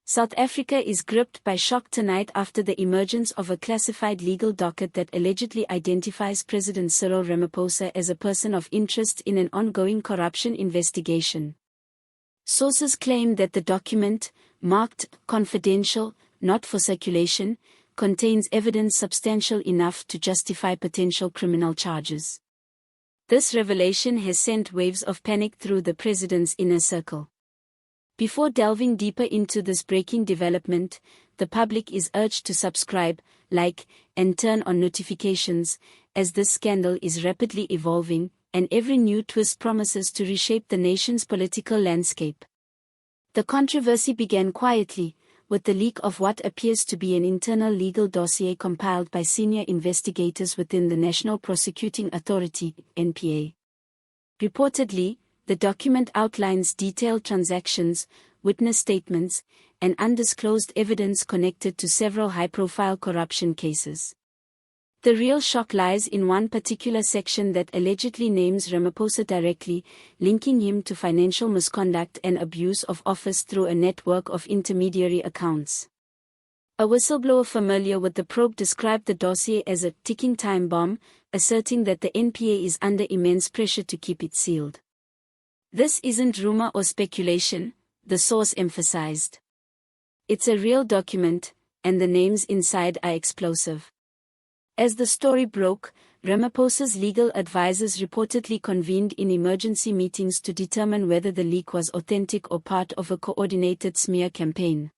South Africa is gripped by shock tonight after the emergence of a classified legal docket that allegedly identifies President Cyril Ramaphosa as a person of interest in an ongoing corruption investigation. Sources claim that the document, marked confidential, not for circulation, contains evidence substantial enough to justify potential criminal charges. This revelation has sent waves of panic through the president's inner circle. Before delving deeper into this breaking development, the public is urged to subscribe, like, and turn on notifications, as this scandal is rapidly evolving, and every new twist promises to reshape the nation's political landscape. The controversy began quietly, with the leak of what appears to be an internal legal dossier compiled by senior investigators within the National Prosecuting Authority, NPA. Reportedly, the document outlines detailed transactions, witness statements, and undisclosed evidence connected to several high-profile corruption cases. The real shock lies in one particular section that allegedly names Ramaphosa directly, linking him to financial misconduct and abuse of office through a network of intermediary accounts. A whistleblower familiar with the probe described the dossier as a ticking time bomb, asserting that the NPA is under immense pressure to keep it sealed. This isn't rumor or speculation, the source emphasized. It's a real document, and the names inside are explosive. As the story broke, Ramaphosa's legal advisors reportedly convened in emergency meetings to determine whether the leak was authentic or part of a coordinated smear campaign.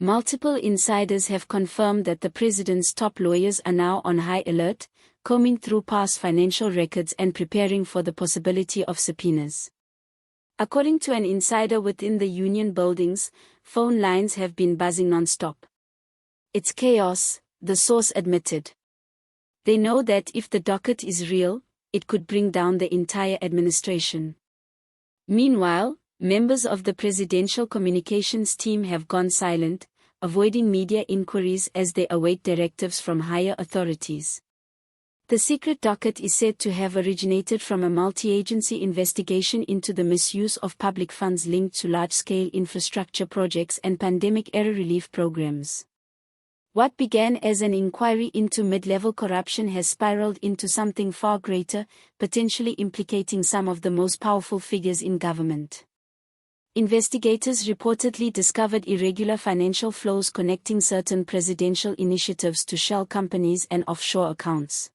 Multiple insiders have confirmed that the president's top lawyers are now on high alert, combing through past financial records and preparing for the possibility of subpoenas. According to an insider within the union buildings, phone lines have been buzzing non-stop. It's chaos, the source admitted. They know that if the docket is real, it could bring down the entire administration. Meanwhile, members of the presidential communications team have gone silent, avoiding media inquiries as they await directives from higher authorities. The secret docket is said to have originated from a multi-agency investigation into the misuse of public funds linked to large-scale infrastructure projects and pandemic-era relief programs. What began as an inquiry into mid-level corruption has spiraled into something far greater, potentially implicating some of the most powerful figures in government. Investigators reportedly discovered irregular financial flows connecting certain presidential initiatives to shell companies and offshore accounts.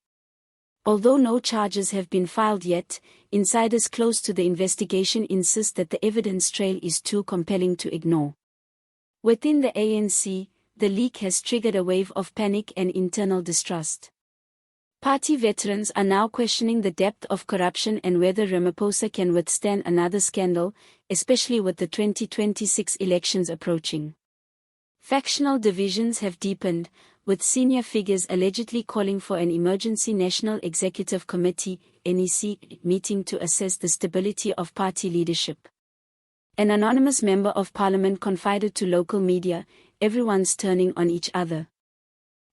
Although no charges have been filed yet, insiders close to the investigation insist that the evidence trail is too compelling to ignore. Within the ANC, the leak has triggered a wave of panic and internal distrust. Party veterans are now questioning the depth of corruption and whether Ramaphosa can withstand another scandal, especially with the 2026 elections approaching. Factional divisions have deepened, with senior figures allegedly calling for an emergency National Executive Committee (NEC) meeting to assess the stability of party leadership. An anonymous member of parliament confided to local media, "Everyone's turning on each other.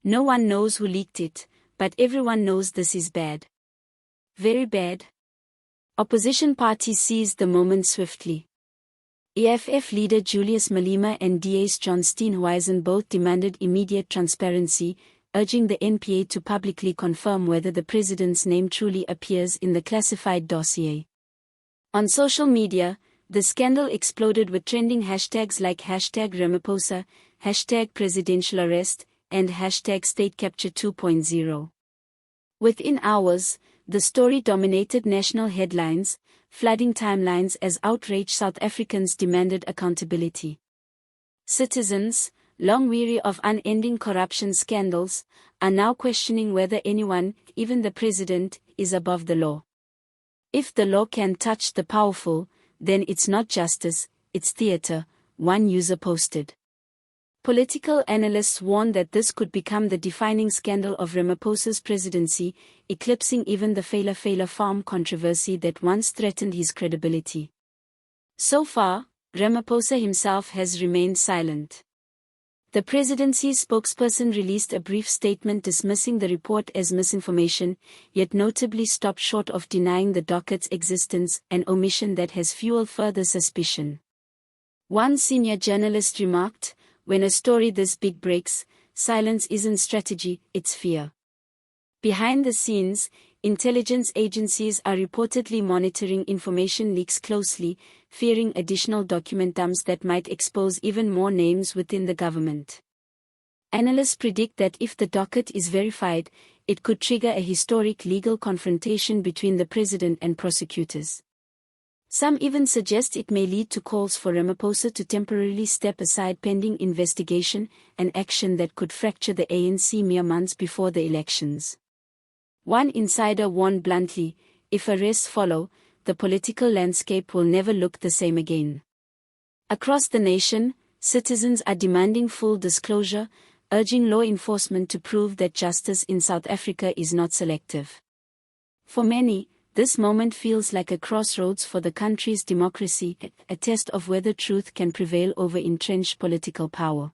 No one knows who leaked it, but everyone knows this is bad. Very bad." Opposition parties seized the moment swiftly. EFF leader Julius Malema and DA's John Steenhuisen both demanded immediate transparency, urging the NPA to publicly confirm whether the president's name truly appears in the classified dossier. On social media, the scandal exploded with trending hashtags like #Ramaphosa, #presidential arrest, and #State Capture 2.0. Within hours, the story dominated national headlines, flooding timelines as outraged South Africans demanded accountability. Citizens, long weary of unending corruption scandals, are now questioning whether anyone, even the president, is above the law. If the law can touch the powerful, then it's not justice, it's theater, one user posted. Political analysts warn that this could become the defining scandal of Ramaphosa's presidency, eclipsing even the Fela farm controversy that once threatened his credibility. So far, Ramaphosa himself has remained silent. The presidency's spokesperson released a brief statement dismissing the report as misinformation, yet notably stopped short of denying the docket's existence, an omission that has fueled further suspicion. One senior journalist remarked, "When a story this big breaks, silence isn't strategy, it's fear." Behind the scenes, intelligence agencies are reportedly monitoring information leaks closely, fearing additional document dumps that might expose even more names within the government. Analysts predict that if the docket is verified, it could trigger a historic legal confrontation between the president and prosecutors. Some even suggest it may lead to calls for Ramaphosa to temporarily step aside pending investigation, an action that could fracture the ANC mere months before the elections. One insider warned bluntly, if arrests follow, the political landscape will never look the same again. Across the nation, citizens are demanding full disclosure, urging law enforcement to prove that justice in South Africa is not selective. For many, this moment feels like a crossroads for the country's democracy, a test of whether truth can prevail over entrenched political power.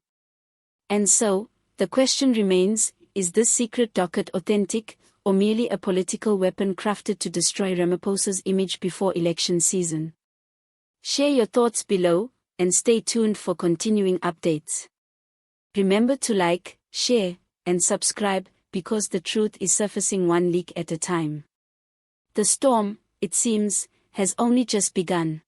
And so, the question remains, is this secret docket authentic, or merely a political weapon crafted to destroy Ramaphosa's image before election season? Share your thoughts below, and stay tuned for continuing updates. Remember to like, share, and subscribe, because the truth is surfacing one leak at a time. The storm, it seems, has only just begun.